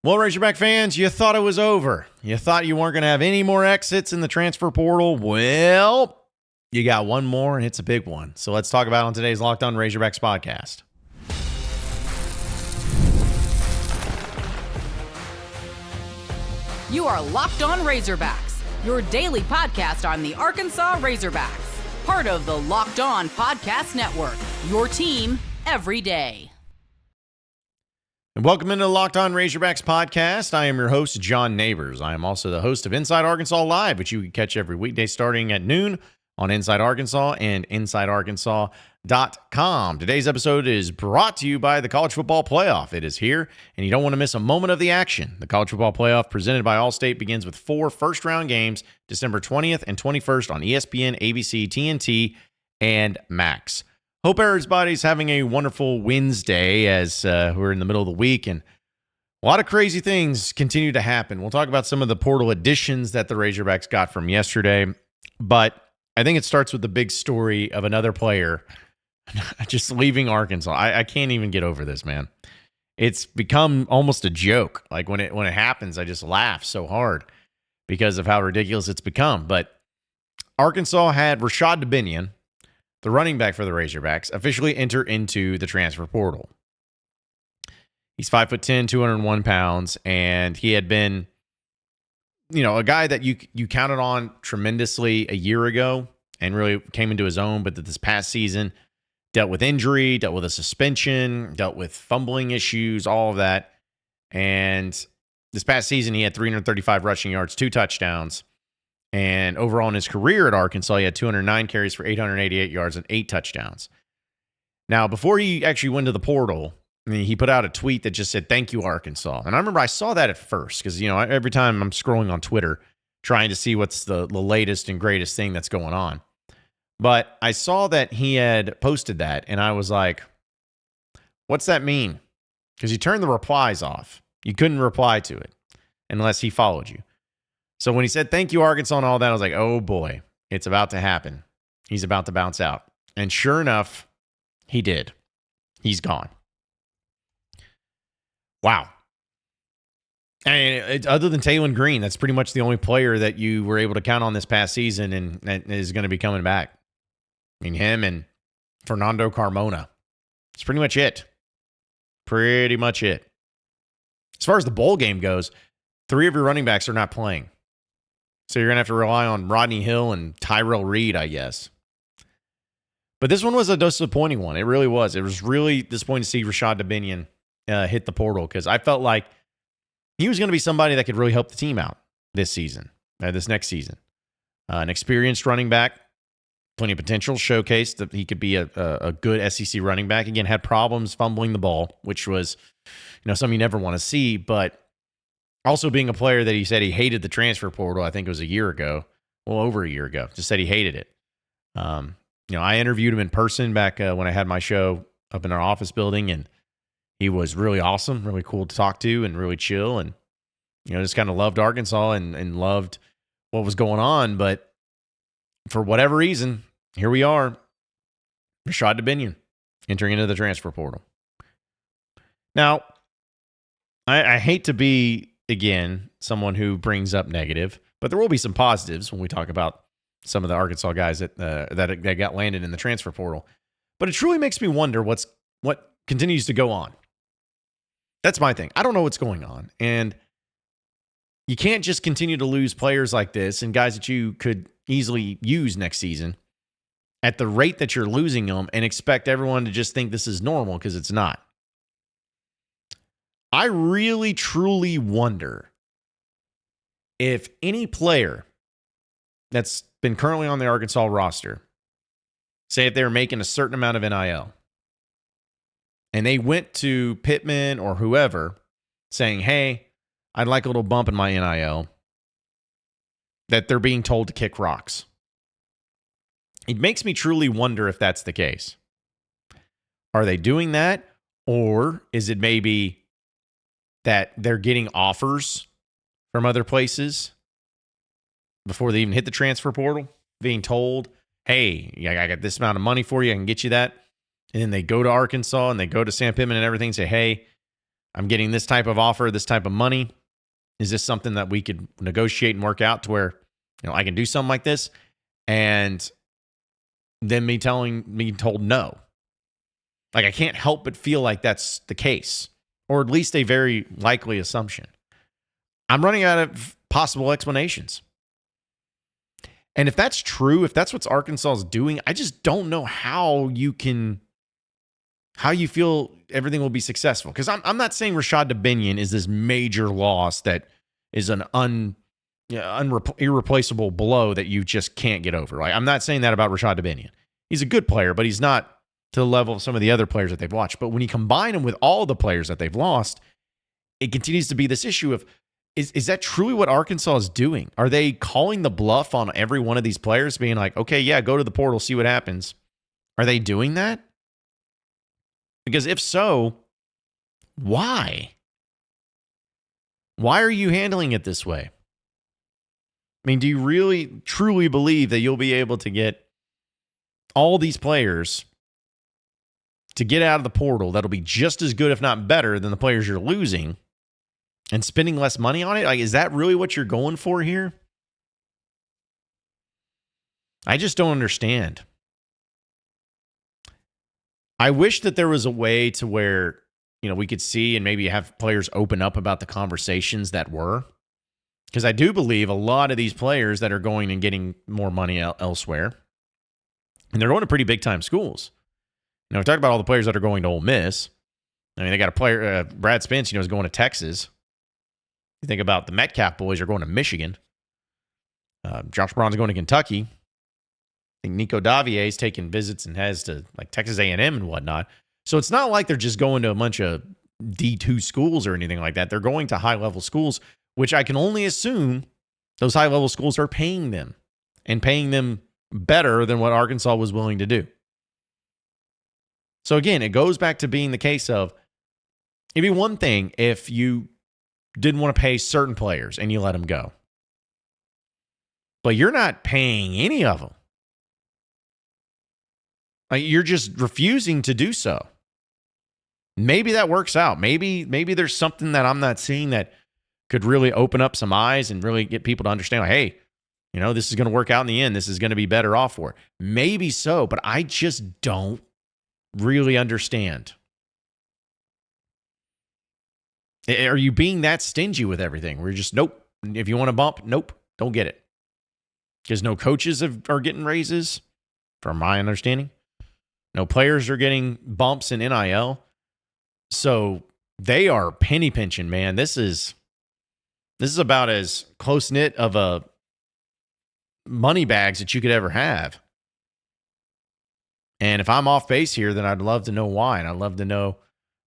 Well, Razorback fans, you thought it was over. You thought you weren't going to have any more exits in the transfer portal. Well, you got one more, and it's a big one. So let's talk about it on today's Locked On Razorbacks podcast. You are Locked On Razorbacks, your daily podcast on the Arkansas Razorbacks. Part of the Locked On Podcast Network, your team every day. And welcome into the Locked On Razorbacks podcast. I am your host, John Nabors. I am also the host of Inside Arkansas Live, which you can catch every weekday starting at noon on Inside Arkansas and InsideArkansas.com. Today's episode is brought to you by the College Football Playoff. It is here, and you don't want to miss a moment of the action. The College Football Playoff, presented by Allstate, begins with 4 first-round games, December 20th and 21st on ESPN, ABC, TNT, and Max. Hope everybody's having a wonderful Wednesday as we're in the middle of the week, and a lot of crazy things continue to happen. We'll talk about some of the portal additions that the Razorbacks got from yesterday, but I think it starts with the big story of another player just leaving Arkansas. I can't even get over this, man. It's become almost a joke. Like when it happens, I just laugh so hard because of how ridiculous it's become. But Arkansas had Rashod Dubinion, the running back for the Razorbacks, officially enter into the transfer portal. He's 5'10", 201 pounds, and he had been, a guy that you counted on tremendously a year ago and really came into his own, but that this past season dealt with injury, dealt with a suspension, dealt with fumbling issues, all of that. And this past season, he had 335 rushing yards, 2 touchdowns. And overall in his career at Arkansas, he had 209 carries for 888 yards and 8 touchdowns. Now, before he actually went to the portal, he put out a tweet that just said, "Thank you, Arkansas." And I remember I saw that at first because, every time I'm scrolling on Twitter trying to see what's the latest and greatest thing that's going on. But I saw that he had posted that, and I was like, what's that mean? Because he turned the replies off. You couldn't reply to it unless he followed you. So when he said, "Thank you, Arkansas," and all that, I was like, oh boy, it's about to happen. He's about to bounce out. And sure enough, he did. He's gone. Wow. And other than Taylon Green, that's pretty much the only player that you were able to count on this past season and is going to be coming back. I mean, him and Fernando Carmona. It's pretty much it. Pretty much it. As far as the bowl game goes, 3 of your running backs are not playing. So you're going to have to rely on Rodney Hill and Tyrell Reed, I guess. But this one was a disappointing one. It really was. It was really disappointing to see Rashod Dubinion hit the portal because I felt like he was going to be somebody that could really help the team out this season, this next season. An experienced running back, plenty of potential, showcased that he could be a good SEC running back. Again, had problems fumbling the ball, which was something you never want to see, but also being a player that he said he hated the transfer portal. I think it was a year ago, over a year ago, just said he hated it. I interviewed him in person back when I had my show up in our office building, and he was really awesome, really cool to talk to, and really chill, and just kind of loved Arkansas and loved what was going on. But for whatever reason, here we are, Rashod Dubinion entering into the transfer portal. Now, I hate to be, again, someone who brings up negative, but there will be some positives when we talk about some of the Arkansas guys that got landed in the transfer portal. But it truly makes me wonder what continues to go on. That's my thing. I don't know what's going on. And you can't just continue to lose players like this and guys that you could easily use next season at the rate that you're losing them and expect everyone to just think this is normal, because it's not. I really, truly wonder if any player that's been currently on the Arkansas roster, say if they were making a certain amount of NIL, and they went to Pittman or whoever saying, "Hey, I'd like a little bump in my NIL," that they're being told to kick rocks. It makes me truly wonder if that's the case. Are they doing that? Or is it maybe that they're getting offers from other places before they even hit the transfer portal, being told, "Hey, I got this amount of money for you. I can get you that." And then they go to Arkansas and they go to Sam Pittman and everything and say, "Hey, I'm getting this type of offer, this type of money. Is this something that we could negotiate and work out to where, I can do something like this? And then me told no. Like, I can't help but feel like that's the case, or at least a very likely assumption. I'm running out of possible explanations. And if that's true, if that's what Arkansas is doing, I just don't know how you feel everything will be successful. Because I'm not saying Rashod Dubinion is this major loss that is an irreplaceable blow that you just can't get over. Like, I'm not saying that about Rashod Dubinion. He's a good player, but he's not to the level of some of the other players that they've watched. But when you combine him with all the players that they've lost, it continues to be this issue of, is that truly what Arkansas is doing? Are they calling the bluff on every one of these players, being like, okay, yeah, go to the portal, see what happens? Are they doing that? Because if so, why? Why are you handling it this way? I mean, do you really, truly believe that you'll be able to get all these players to get out of the portal that'll be just as good, if not better, than the players you're losing, and spending less money on it? Like, is that really what you're going for here? I just don't understand. I wish that there was a way to where, we could see and maybe have players open up about the conversations that were. Because I do believe a lot of these players that are going and getting more money elsewhere, and they're going to pretty big-time schools. We talk about all the players that are going to Ole Miss. I mean, they got a player, Brad Spence, is going to Texas. You think about the Metcalf boys are going to Michigan. Josh Braun's going to Kentucky. I think Nico Davier's taking visits and has to like Texas A&M and whatnot. So it's not like they're just going to a bunch of D2 schools or anything like that. They're going to high-level schools, which I can only assume those high-level schools are paying them, and paying them better than what Arkansas was willing to do. So again, it goes back to being the case of, it'd be one thing if you didn't want to pay certain players and you let them go. But you're not paying any of them. Like, you're just refusing to do so. Maybe that works out. Maybe there's something that I'm not seeing that could really open up some eyes and really get people to understand, like, hey, this is going to work out in the end. This is going to be better off for it. Maybe so, but I just don't really understand. Are you being that stingy with everything? Where you're just, nope. If you want to bump, nope, don't get it. Because no coaches are getting raises, from my understanding. No players are getting bumps in NIL. So they are penny pinching, man. This is about as close-knit of a money bags that you could ever have. And if I'm off base here, then I'd love to know why, and I'd love to know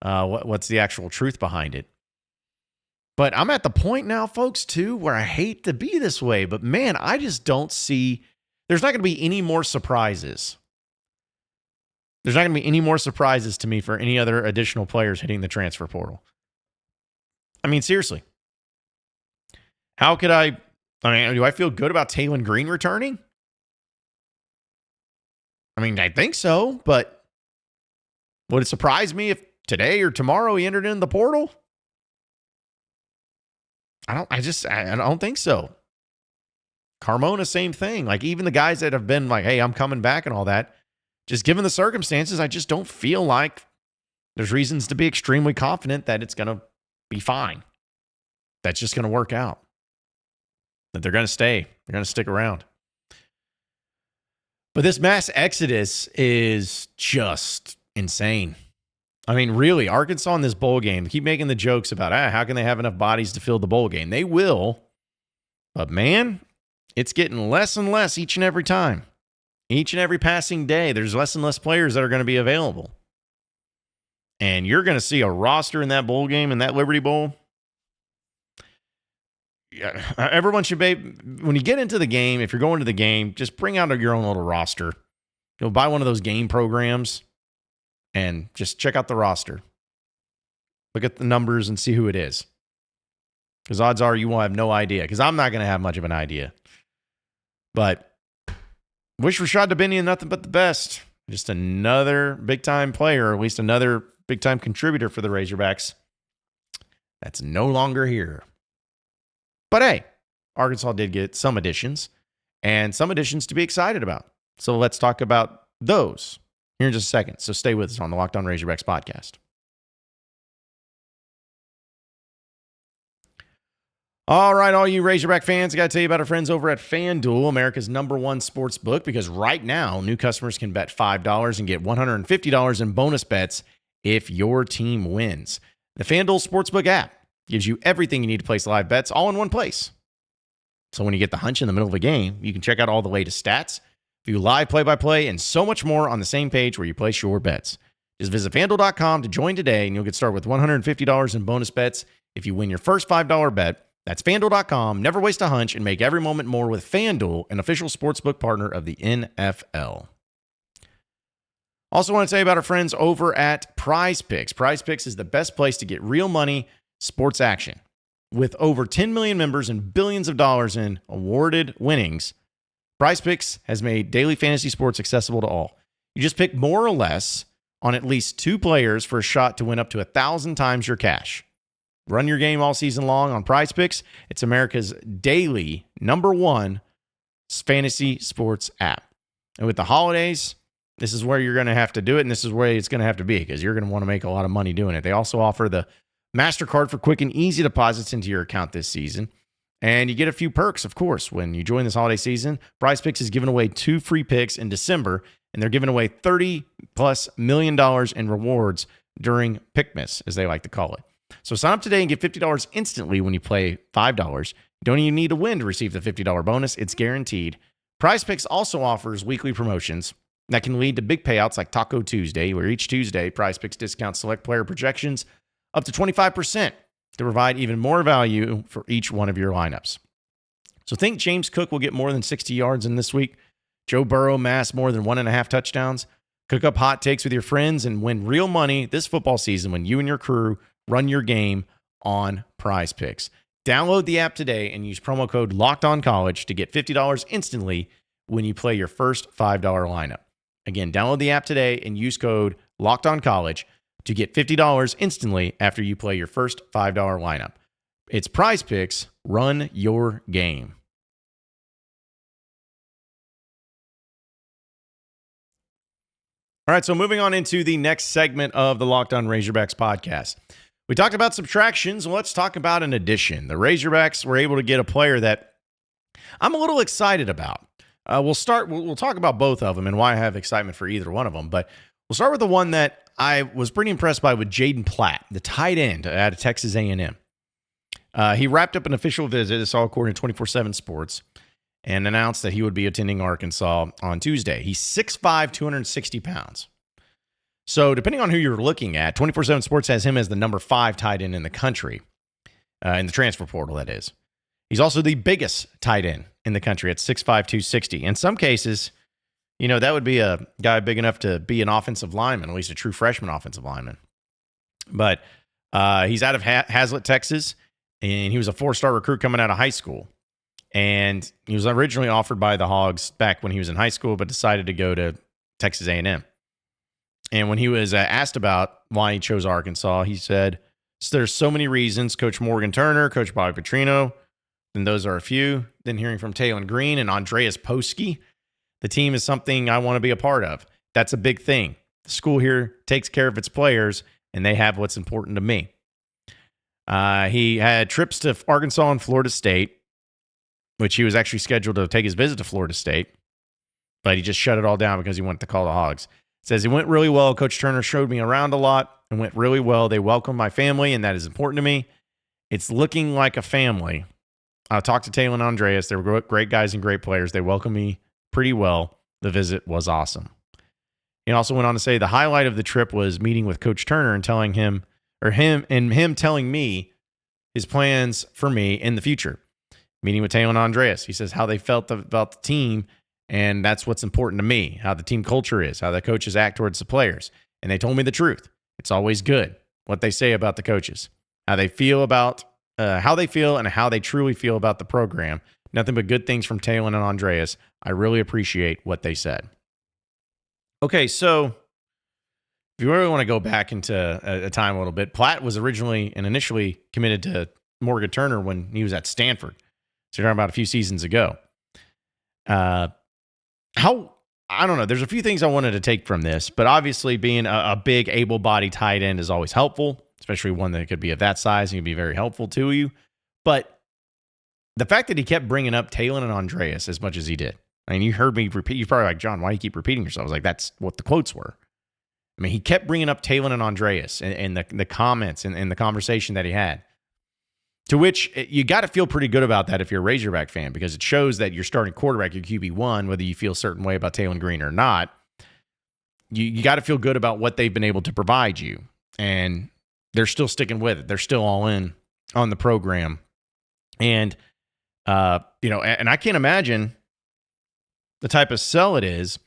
what's the actual truth behind it. But I'm at the point now, folks, too, where I hate to be this way, but man, I just don't see, there's not going to be any more surprises. There's not going to be any more surprises to me for any other additional players hitting the transfer portal. I mean, seriously. How could do I feel good about Taylon Green returning? I mean, I think so, but would it surprise me if today or tomorrow he entered in the portal? I don't think so. Carmona, same thing. Like, even the guys that have been like, hey, I'm coming back and all that, just given the circumstances, I just don't feel like there's reasons to be extremely confident that it's going to be fine. That's just going to work out. That they're going to stay. They're going to stick around. But this mass exodus is just insane. I mean, really, Arkansas in this bowl game, keep making the jokes about, how can they have enough bodies to fill the bowl game? They will. But man, it's getting less and less each and every time. Each and every passing day, there's less and less players that are going to be available. And you're going to see a roster in that bowl game, in that Liberty Bowl. Yeah, everyone should be, when you get into the game, if you're going to the game, just bring out your own little roster. Buy one of those game programs and just check out the roster. Look at the numbers and see who it is. Because odds are you will have no idea. Because I'm not going to have much of an idea. But wish Rashod Dubinion nothing but the best. Just another big-time player, or at least another big-time contributor for the Razorbacks. That's no longer here. But hey, Arkansas did get some additions, and some additions to be excited about. So let's talk about those here in just a second. So stay with us on the Locked On Razorbacks podcast. All right, all you Razorback fans, I got to tell you about our friends over at FanDuel, America's #1 sports book, because right now, new customers can bet $5 and get $150 in bonus bets if your team wins. The FanDuel Sportsbook app gives you everything you need to place live bets all in one place. So when you get the hunch in the middle of a game, you can check out all the latest stats, view live play-by-play, and so much more on the same page where you place your bets. Just visit FanDuel.com to join today, and you'll get started with $150 in bonus bets if you win your first $5 bet. That's FanDuel.com. Never waste a hunch and make every moment more with FanDuel, an official sportsbook partner of the NFL. Also want to tell you about our friends over at Prize Picks. Prize Picks is the best place to get real money sports action. With over 10 million members and billions of dollars in awarded winnings, Prize Picks has made daily fantasy sports accessible to all. You just pick more or less on at least 2 players for a shot to win up to 1,000 times your cash. Run your game all season long on Prize Picks. It's America's daily #1 fantasy sports app. And with the holidays, this is where you're going to have to do it, and this is where it's going to have to be because you're going to want to make a lot of money doing it. They also offer the MasterCard for quick and easy deposits into your account this season. And you get a few perks, of course. When you join this holiday season, Prize Picks is giving away 2 free picks in December, and they're giving away $30+ million in rewards during Pickmas, as they like to call it. So sign up today and get $50 instantly when you play $5. You don't even need to win to receive the $50 bonus. It's guaranteed. Prize Picks also offers weekly promotions that can lead to big payouts like Taco Tuesday, where each Tuesday, Prize Picks discounts select player projections up to 25% to provide even more value for each one of your lineups. So think James Cook will get more than 60 yards in this week. Joe Burrow amass more than 1.5 touchdowns. Cook up hot takes with your friends and win real money this football season when you and your crew run your game on Prize Picks. Download the app today and use promo code LOCKEDONCollege to get $50 instantly when you play your first $5 lineup. Again, download the app today and use code LOCKEDONCollege to get $50 instantly after you play your first $5 lineup. It's Prize Picks. Run your game. All right, so moving on into the next segment of the Locked On Razorbacks podcast. We talked about subtractions. Well, let's talk about an addition. The Razorbacks were able to get a player that I'm a little excited about. We'll talk about both of them and why I have excitement for either one of them. But we'll start with the one that I was pretty impressed by with Jaden Platt, the tight end out of Texas A&M. He wrapped up an official visit, this all according to 24/7 Sports, and announced that he would be attending Arkansas on Tuesday. He's 6'5", 260 pounds. So depending on who you're looking at, 24/7 Sports has him as the #5 tight end in the country, in the transfer portal, that is. He's also the biggest tight end in the country at 6'5", 260. In some cases, that would be a guy big enough to be an offensive lineman, at least a true freshman offensive lineman. But he's out of Hazlet, Texas, and he was a 4-star recruit coming out of high school. And he was originally offered by the Hogs back when he was in high school, but decided to go to Texas A&M. And when he was asked about why he chose Arkansas, he said, there's so many reasons. Coach Morgan Turner, Coach Bobby Petrino, and those are a few. Then hearing from Talon Green and Andreas Poski, the team is something I want to be a part of. That's a big thing. The school here takes care of its players, and they have what's important to me. He had trips to Arkansas and Florida State, which he was actually scheduled to take his visit to Florida State, but he just shut it all down because he wanted to call the Hogs. Says it went really well. Coach Turner showed me around a lot and went really well. They welcomed my family, and that is important to me. It's looking like a family. I talked to Taylor and Andreas. They were great guys and great players. They welcomed me pretty well. The visit was awesome. He also went on to say the highlight of the trip was meeting with Coach Turner and telling him telling me his plans for me in the future. Meeting with Taylor and Andreas. He says how they felt about the team, and that's what's important to me, how the team culture is, how the coaches act towards the players. And they told me the truth. It's always good what they say about the coaches, how they feel and how they truly feel about the program. Nothing but good things from Taylor and Andreas. I really appreciate what they said. Okay, so if you really want to go back into a time a little bit, Platt was originally and initially committed to Morgan Turner when he was at Stanford. So you're talking about a few seasons ago. I don't know. There's a few things I wanted to take from this, but obviously being a big, able-bodied tight end is always helpful, especially one that could be of that size and can be very helpful to you. But the fact that he kept bringing up Talon and Andreas as much as he did, I mean, you heard me repeat. You're probably like, John, why do you keep repeating yourself? I was like, that's what the quotes were. I mean, he kept bringing up Talon and Andreas and the comments and the conversation that he had, to which you got to feel pretty good about that if you're a Razorback fan, because it shows that your starting quarterback, your QB1, whether you feel a certain way about Talon Green or not, you got to feel good about what they've been able to provide you. And they're still sticking with it. They're still all in on the program. And, and I can't imagine the type of sell it is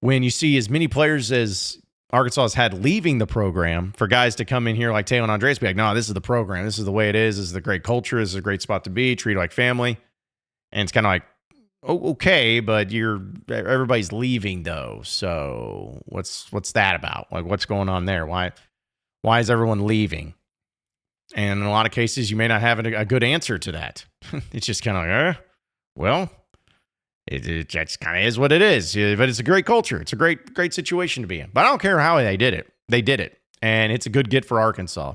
when you see as many players as Arkansas has had leaving the program for guys to come in here like Taylor and Andres, be like, no, this is the program. This is the way it is. This is the great culture. This is a great spot to be. Treat it like family. And it's kind of like, oh, okay, but everybody's leaving though. So what's that about? Like, what's going on there? Why is everyone leaving? And in a lot of cases, you may not have a good answer to that. It's just kind of like, well, it just kind of is what it is. But it's a great culture. It's a great situation to be in. But I don't care how they did it. They did it. And it's a good get for Arkansas.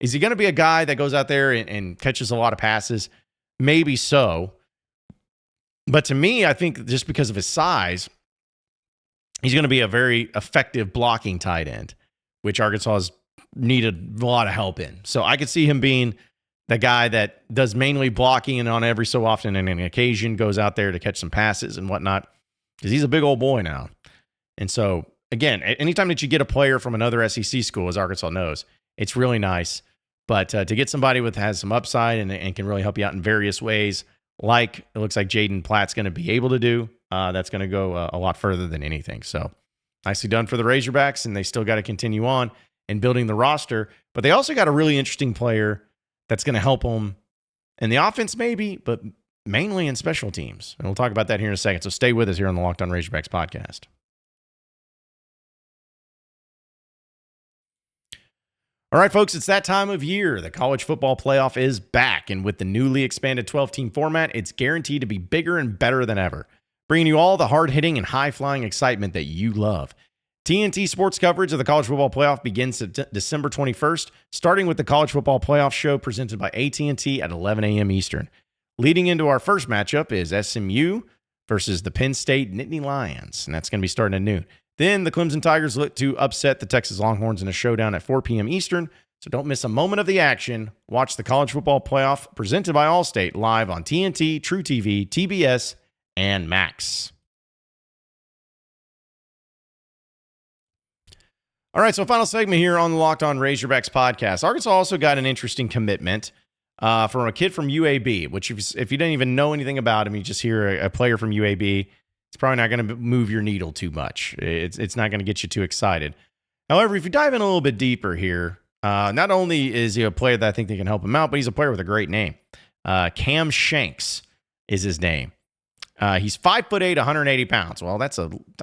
Is he going to be a guy that goes out there and catches a lot of passes? Maybe so. But to me, I think just because of his size, he's going to be a very effective blocking tight end, which Arkansas has needed a lot of help in. So I could see him being the guy that does mainly blocking and on every so often and an occasion goes out there to catch some passes and whatnot, because he's a big old boy now. And so, again, anytime that you get a player from another SEC school, as Arkansas knows, it's really nice. But to get somebody has some upside and can really help you out in various ways, like it looks like Jaden Platt's going to be able to do, that's going to go a lot further than anything. So nicely done for the Razorbacks, and they still got to continue on and building the roster. But they also got a really interesting player that's going to help them in the offense maybe, but mainly in special teams. And we'll talk about that here in a second. So stay with us here on the Locked On Razorbacks podcast. All right, folks, it's that time of year. The college football playoff is back, and with the newly expanded 12-team format, it's guaranteed to be bigger and better than ever, bringing you all the hard-hitting and high-flying excitement that you love. TNT Sports coverage of the college football playoff begins December 21st, starting with the college football playoff show presented by AT&T at 11 a.m. Eastern. Leading into our first matchup is SMU versus the Penn State Nittany Lions, and that's going to be starting at noon. Then the Clemson Tigers look to upset the Texas Longhorns in a showdown at 4 p.m. Eastern, so don't miss a moment of the action. Watch the college football playoff presented by Allstate live on TNT, True TV, TBS, and Max. All right, so final segment here on the Locked On Razorbacks podcast. Arkansas also got an interesting commitment from a kid from UAB, which if you didn't even know anything about him, you just hear a player from UAB, it's probably not going to move your needle too much. It's not going to get you too excited. However, if you dive in a little bit deeper here, not only is he a player that I think they can help him out, but he's a player with a great name. Kam Shanks is his name. He's 5'8", 180 pounds. Well,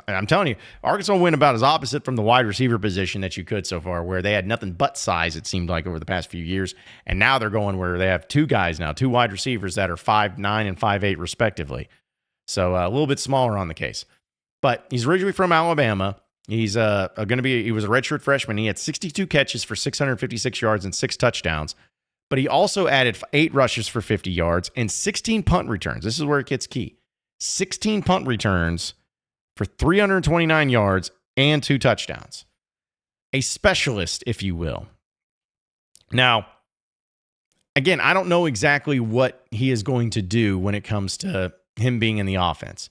I'm telling you, Arkansas went about as opposite from the wide receiver position that you could so far, where they had nothing but size, it seemed like, over the past few years. And now they're going where they have two wide receivers that are 5'9" and 5'8", respectively. So a little bit smaller on the case. But he's originally from Alabama. He was a redshirt freshman. He had 62 catches for 656 yards and 6 touchdowns. But he also added 8 rushes for 50 yards and 16 punt returns. This is where it gets key. 16 punt returns for 329 yards and 2 touchdowns. A specialist, if you will. Now, again, I don't know exactly what he is going to do when it comes to him being in the offense.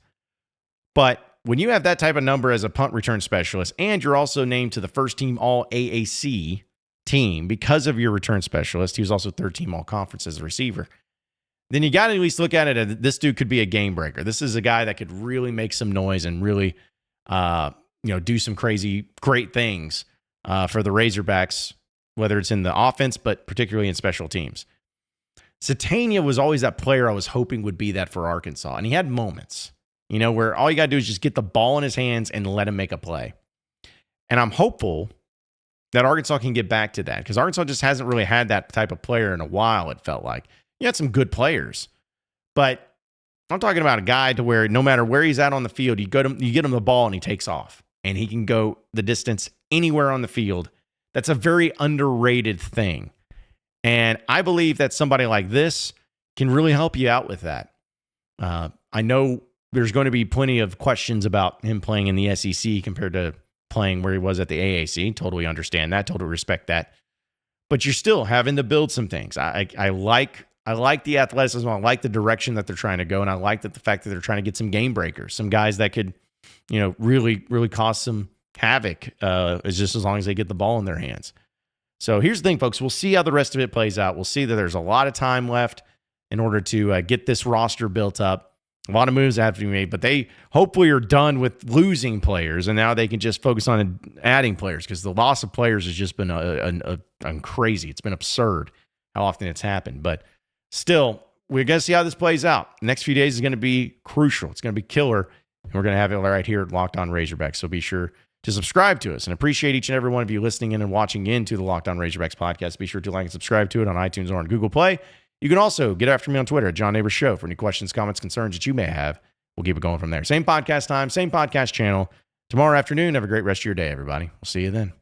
But when you have that type of number as a punt return specialist, and you're also named to the first team All-AAC team because of your return specialist, he was also third team All-Conference as a receiver, then you got to at least look at it as this dude could be a game breaker. This is a guy that could really make some noise and really, do some great things for the Razorbacks, whether it's in the offense, but particularly in special teams. Satania was always that player I was hoping would be that for Arkansas. And he had moments, where all you got to do is just get the ball in his hands and let him make a play. And I'm hopeful that Arkansas can get back to that because Arkansas just hasn't really had that type of player in a while, it felt like. You had some good players, but I'm talking about a guy to where no matter where he's at on the field, you get him the ball and he takes off and he can go the distance anywhere on the field. That's a very underrated thing. And I believe that somebody like this can really help you out with that. I know there's going to be plenty of questions about him playing in the SEC compared to playing where he was at the AAC. Totally understand that. Totally respect that. But you're still having to build some things. I like the athleticism. I like the direction that they're trying to go. And I like the fact that they're trying to get some game breakers, some guys that could, really, really cause some havoc as long as they get the ball in their hands. So here's the thing, folks. We'll see how the rest of it plays out. We'll see that there's a lot of time left in order to get this roster built up. A lot of moves have to be made, but they hopefully are done with losing players, and now they can just focus on adding players because the loss of players has just been crazy. It's been absurd how often it's happened. But still, we're going to see how this plays out. The next few days is going to be crucial. It's going to be killer, and we're going to have it right here at Locked On Razorbacks. So be sure to subscribe to us and appreciate each and every one of you listening in and watching into the Locked On Razorbacks podcast. Be sure to like and subscribe to it on iTunes or on Google Play. You can also get after me on Twitter at John Nabors Show for any questions, comments, concerns that you may have. We'll keep it going from there. Same podcast time, same podcast channel. Tomorrow afternoon, have a great rest of your day, everybody. We'll see you then.